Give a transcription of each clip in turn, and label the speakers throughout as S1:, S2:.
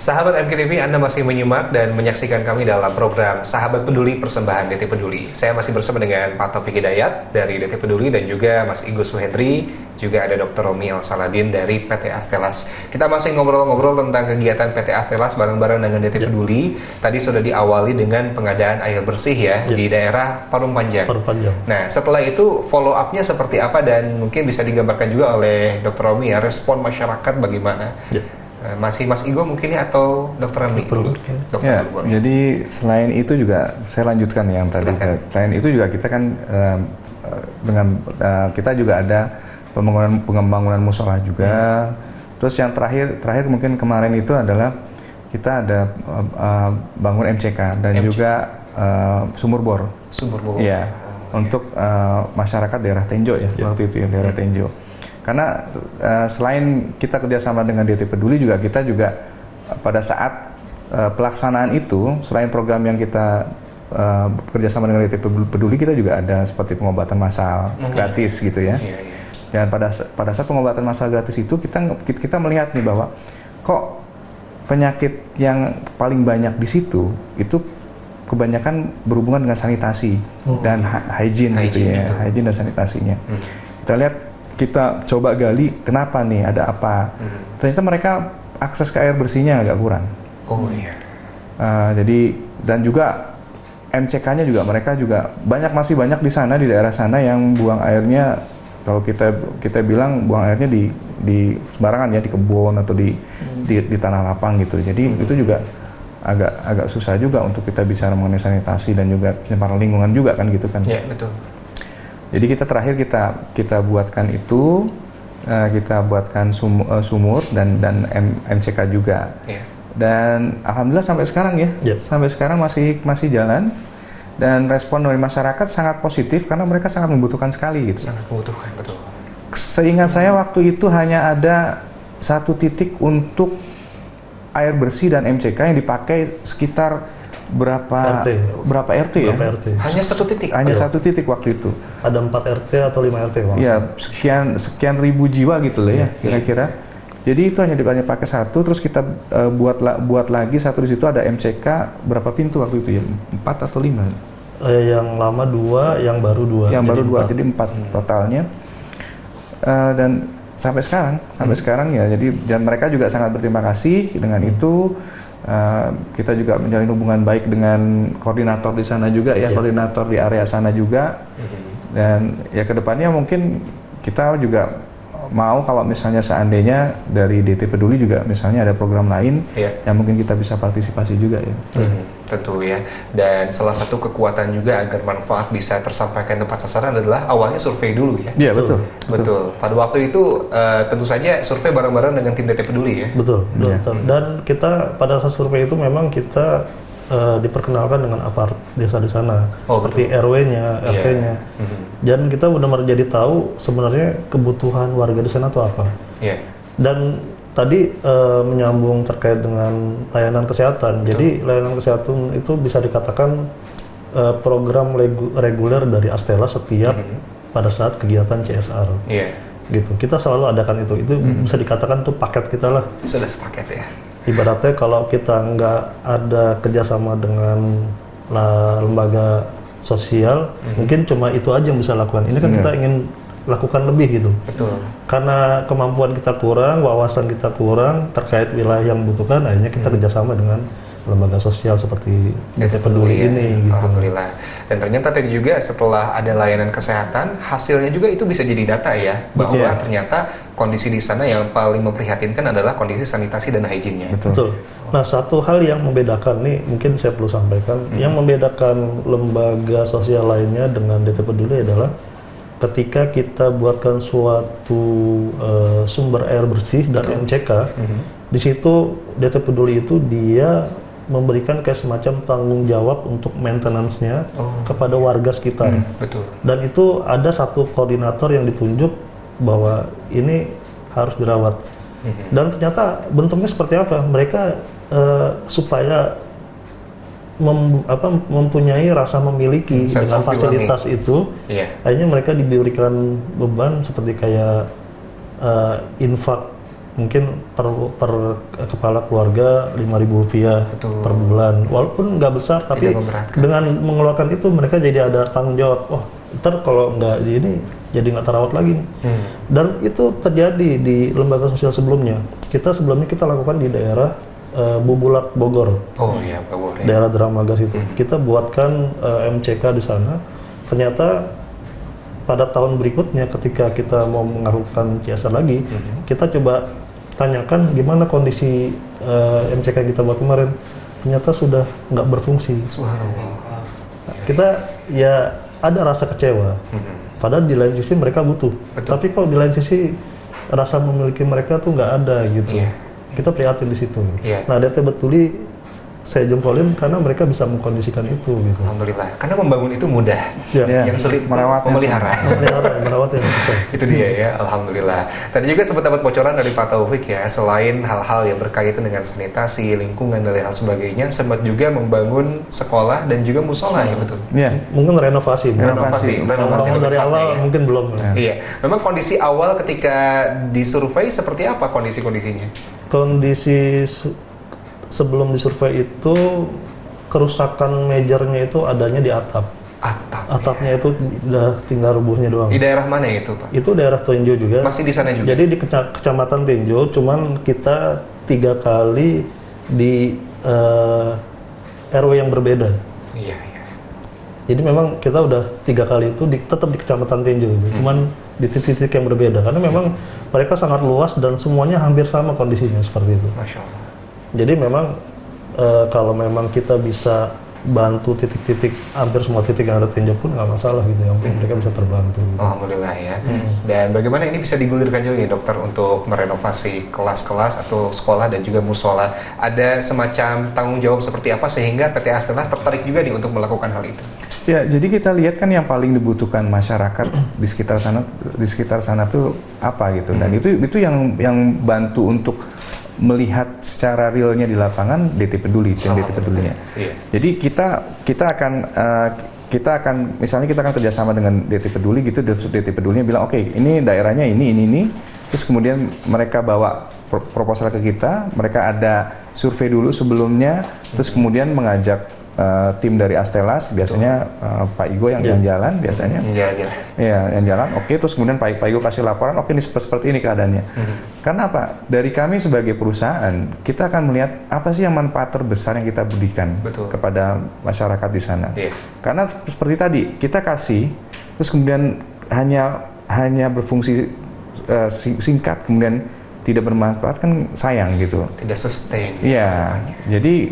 S1: Sahabat MKTV, Anda masih menyimak dan menyaksikan kami dalam program Sahabat Peduli Persembahan DT Peduli. Saya masih bersama dengan Pak Taufik Hidayat dari DT Peduli dan juga Mas Igo Suhendri, juga ada Dr. Romi Al-Saladin dari PT Astellas. Kita masih ngobrol-ngobrol tentang kegiatan PT Astellas bareng-bareng dengan DT Peduli. Tadi sudah diawali dengan pengadaan air bersih di daerah Parung Panjang. Nah, setelah itu follow up-nya seperti apa dan mungkin bisa digambarkan juga oleh Dr. Romi ya, respon masyarakat bagaimana? Masih Mas Igo mungkin ya, atau Dr. Rami dulu?
S2: Ya, jadi selain itu juga saya lanjutkan yang tadi. Selain itu juga kita kan kita juga ada pengembangan musola juga. Terus yang terakhir mungkin kemarin itu adalah kita ada bangun MCK dan juga sumur bor. Ya, untuk masyarakat daerah Tenjo ya, waktu itu ya, daerah Tenjo. Karena selain kita kerjasama dengan DT Peduli kita juga pada saat pelaksanaan itu, selain program yang kita kerjasama dengan DT Peduli, kita juga ada seperti pengobatan massal gratis gitu ya. Dan pada saat pengobatan massal gratis itu kita melihat nih bahwa kok penyakit yang paling banyak di situ itu kebanyakan berhubungan dengan sanitasi dan hygiene gitu ya, hygiene dan sanitasinya. Kita lihat, kita coba gali kenapa nih, ada apa. Ternyata mereka akses ke air bersihnya agak kurang. Jadi dan juga MCK-nya juga mereka juga masih banyak di sana, di daerah sana yang buang airnya, kalau kita bilang buang airnya di sembarangan ya, di kebun atau di tanah lapang gitu. Jadi itu juga agak susah juga untuk kita bicara mengenai sanitasi dan juga pencemaran lingkungan juga kan gitu kan.
S1: Iya, betul.
S2: Jadi terakhir kita buatkan itu, kita buatkan sumur dan MCK juga. Dan alhamdulillah sampai sekarang sampai sekarang masih jalan, dan respon dari masyarakat sangat positif karena mereka sangat membutuhkan sekali gitu.
S1: Sangat membutuhkan, betul.
S2: Seingat saya waktu itu hanya ada satu titik untuk air bersih dan MCK yang dipakai sekitar berapa RT ya?
S1: Hanya satu titik?
S2: Hanya satu titik waktu itu.
S3: Ada 4 RT atau 5 RT?
S2: Ya, sekian ribu jiwa gitu lah ya, kira-kira. Jadi itu hanya pakai satu, terus kita buat lagi satu di situ, ada MCK berapa pintu waktu itu ya? 4 atau 5?
S3: Yang lama 2, yang baru 2.
S2: Yang baru 2, jadi 4 totalnya. Dan sampai sekarang ya, dan mereka juga sangat berterima kasih dengan itu. Kita juga menjalin hubungan baik dengan koordinator di sana juga ya, koordinator di area sana juga. Dan ya kedepannya mungkin kita juga mau, kalau misalnya seandainya dari DT Peduli juga misalnya ada program lain yang mungkin kita bisa partisipasi juga ya.
S1: Tentu ya. Dan salah satu kekuatan juga agar manfaat bisa tersampaikan tempat sasaran adalah awalnya survei dulu ya.
S2: Iya, betul.
S1: Pada waktu itu tentu saja survei bareng-bareng dengan tim DT Peduli ya.
S3: Betul. Dan kita pada saat survei itu memang kita diperkenalkan dengan aparat desa di sana, seperti RW-nya, RT-nya. Dan kita benar-benar jadi tahu sebenarnya kebutuhan warga di sana itu apa. Dan tadi menyambung terkait dengan layanan kesehatan. Jadi layanan kesehatan itu bisa dikatakan program reguler dari Astellas setiap pada saat kegiatan CSR. Gitu. Kita selalu adakan itu. Itu bisa dikatakan tuh paket kita lah.
S1: Sudah sepaket ya.
S3: Ibaratnya kalau kita nggak ada kerjasama dengan lembaga sosial, mungkin cuma itu aja yang bisa lakukan. Ini kan kita ingin lakukan lebih gitu.
S1: Betul.
S3: Karena kemampuan kita kurang, wawasan kita kurang terkait wilayah yang membutuhkan, akhirnya kita kerjasama dengan lembaga sosial seperti DT Peduli ini. Gitu.
S1: Alhamdulillah. Dan ternyata tadi juga setelah ada layanan kesehatan, hasilnya juga itu bisa jadi data ya, bahwa ternyata kondisi di sana yang paling memprihatinkan adalah kondisi sanitasi dan hygiene-nya.
S3: Betul. Nah, satu hal yang membedakan nih, mungkin saya perlu sampaikan, yang membedakan lembaga sosial lainnya dengan DT Peduli adalah ketika kita buatkan suatu sumber air bersih dan MCK, di situ DT Peduli itu dia memberikan kayak semacam tanggung jawab untuk maintenance-nya kepada warga sekitar. Dan itu ada satu koordinator yang ditunjuk bahwa ini harus dirawat. Dan ternyata bentuknya seperti apa? Mereka supaya mempunyai rasa memiliki dengan fasilitas itu, akhirnya mereka diberikan beban seperti kayak infak mungkin per kepala keluarga Rp5.000
S1: Betul.
S3: per bulan. Walaupun nggak besar, tapi
S1: Tidak memberatkan.
S3: dengan mengeluarkan itu mereka jadi ada tanggung jawab. Oh, ntar kalau nggak di ini jadi nggak terawat lagi nih. Dan itu terjadi di lembaga sosial sebelumnya. Sebelumnya kita lakukan di daerah Bubulak Bogor,
S1: Oh iya, Pak Bor. Ya.
S3: daerah Dramagas itu. Kita buatkan MCK di sana. Ternyata pada tahun berikutnya ketika kita mau melakukan CSR lagi, kita coba tanyakan gimana kondisi MCK yang kita buat kemarin. Ternyata sudah nggak berfungsi.
S1: Subhanallah.
S3: Kita ya ada rasa kecewa. Padahal di lain sisi mereka butuh.
S1: Betul.
S3: Tapi kok di lain sisi rasa memiliki mereka tuh nggak ada gitu.
S1: Iya.
S3: Kita prihatin di situ.
S1: Iya.
S3: Nah, DT Peduli saya jempolin karena mereka bisa mengkondisikan itu gitu.
S1: Alhamdulillah. Karena membangun itu mudah.
S3: Ya.
S2: Ya.
S1: Yang sulit
S2: Merawatnya
S1: memelihara.
S3: Merawat yang susah.
S1: Itu dia ya, alhamdulillah. Tadi juga sempat dapat bocoran dari Pak Taufik ya, selain hal-hal yang berkaitan dengan sanitasi, lingkungan dan hal sebagainya, sempat juga membangun sekolah dan juga musola ya betul.
S2: Iya.
S3: Mungkin renovasi.
S1: Renovasi
S3: Kalau
S1: lebih
S3: dari
S1: tepatnya
S3: awal
S1: ya.
S3: mungkin belum.
S1: Iya, memang kondisi awal ketika disurvei seperti apa kondisinya?
S3: Kondisi sebelum disurvei itu kerusakan majornya itu adanya di atap. Atapnya itu udah tinggal rubuhnya doang.
S1: Di daerah mana itu Pak?
S3: Itu daerah Tinjo juga.
S1: Masih di sana juga?
S3: Jadi di kecamatan Tinjo, cuman kita 3 kali di RW yang berbeda.
S1: Iya.
S3: Jadi memang kita udah 3 kali itu tetap di kecamatan Tinjo gitu. Cuman di titik-titik yang berbeda karena memang mereka sangat luas dan semuanya hampir sama kondisinya seperti itu.
S1: Masya Allah.
S3: Jadi memang kalau memang kita bisa bantu titik-titik, hampir semua titik yang ada Tinjo pun nggak masalah gitu, yang penting mereka bisa terbantu. Gitu.
S1: Alhamdulillah ya. Dan bagaimana ini bisa digulirkan juga nih dokter untuk merenovasi kelas-kelas atau sekolah dan juga musola? Ada semacam tanggung jawab seperti apa sehingga PT Astelas tertarik juga nih untuk melakukan hal itu?
S2: Ya, jadi kita lihat kan yang paling dibutuhkan masyarakat di sekitar sana tuh apa gitu. Dan itu yang bantu untuk melihat secara realnya di lapangan DT Peduli dan DT Pedulinya.
S1: Iya.
S2: Jadi kita akan misalnya kita akan kerjasama dengan DT Peduli gitu, DT Pedulinya bilang oke, ini daerahnya ini, terus kemudian mereka bawa proposal ke kita, mereka ada survei dulu sebelumnya, terus kemudian mengajak tim dari Astelas, biasanya Pak Igo yang jalan biasanya.
S1: Iya.
S2: Ya, yang jalan, oke, terus kemudian Pak Igo kasih laporan, oke, ini seperti ini keadaannya. Karena apa? Dari kami sebagai perusahaan, kita akan melihat apa sih yang manfaat terbesar yang kita berikan kepada masyarakat di sana.
S1: Iya.
S2: Karena seperti tadi, kita kasih, terus kemudian hanya berfungsi singkat, kemudian tidak bermanfaat, kan sayang gitu.
S1: Tidak sustain.
S2: Iya, jadi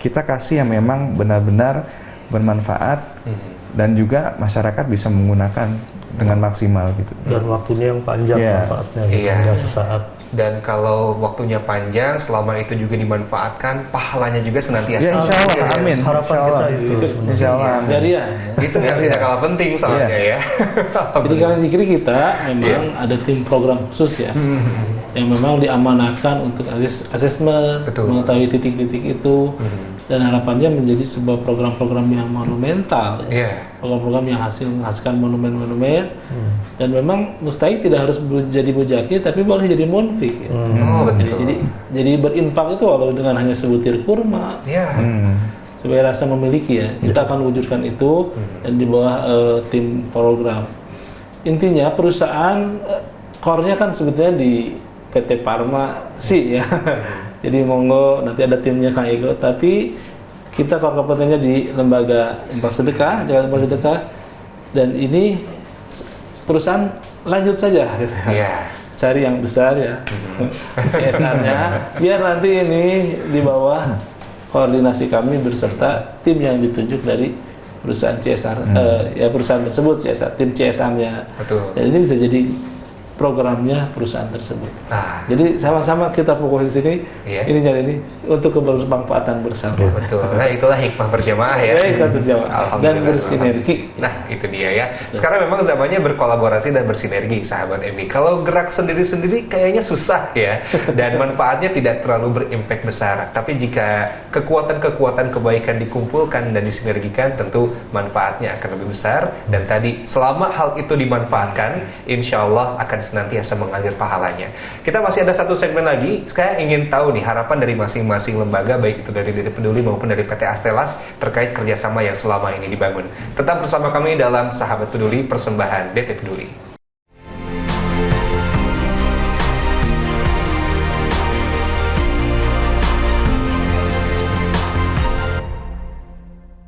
S2: kita kasih yang memang benar-benar bermanfaat dan juga masyarakat bisa menggunakan dengan maksimal gitu.
S3: Dan waktunya yang panjang manfaatnya gitu, nggak sesaat.
S1: Dan kalau waktunya panjang, selama itu juga dimanfaatkan, pahalanya juga senantiasa.
S2: Ya, insya Allah, amin.
S3: Harapan
S2: Insya Allah.
S3: kita itu sebenarnya.
S2: Insya Allah.
S4: Jariah.
S1: Itu yang tidak kalah penting soalnya ya.
S4: Jadi kalau zikri kita memang ada tim program khusus ya, yang memang diamanahkan untuk asesmen, mengetahui titik-titik itu, dan harapannya menjadi sebuah program-program yang monumental, program-program yang menghasilkan monumen-monumen, dan memang mustahil tidak harus jadi mujaki, tapi boleh jadi munfik. Ya. Jadi berinfak itu walau dengan hanya sebutir kurma. Sebagai rasa memiliki ya, kita akan wujudkan itu dan di bawah tim program. Intinya perusahaan core-nya kan sebetulnya di PT Farmasi ya. Jadi monggo nanti ada timnya Kang Ego, tapi kita core kompetennya di lembaga infak sedekah, Jakarta Infak Sedekah, dan ini perusahaan lanjut saja gitu. Cari yang besar ya, CSR-nya, biar nanti ini di bawah koordinasi kami berserta tim yang ditunjuk dari perusahaan CSR, ya perusahaan tersebut CSR, tim CSR-nya. Dan ini bisa jadi programnya perusahaan tersebut. Jadi sama-sama kita fokus di sini, ini nyari ini untuk kebermanfaatan bersama.
S1: Betul. Nah, itulah hikmah berjamaah ya.
S4: Hikmah berjamaah dan bersinergi.
S1: Nah, itu dia ya. Sekarang memang zamannya berkolaborasi dan bersinergi, sahabat MI. Kalau gerak sendiri-sendiri kayaknya susah ya, dan manfaatnya tidak terlalu berimpact besar. Tapi jika kekuatan-kekuatan kebaikan dikumpulkan dan disinergikan, tentu manfaatnya akan lebih besar. Dan tadi selama hal itu dimanfaatkan, insya Allah akan senantiasa mengalir pahalanya. Kita masih ada satu segmen lagi. Saya ingin tahu nih harapan dari masing-masing lembaga, baik itu dari DT Peduli maupun dari PT Astelas terkait kerjasama yang selama ini dibangun. Tetap bersama kami dalam Sahabat Peduli Persembahan DT Peduli.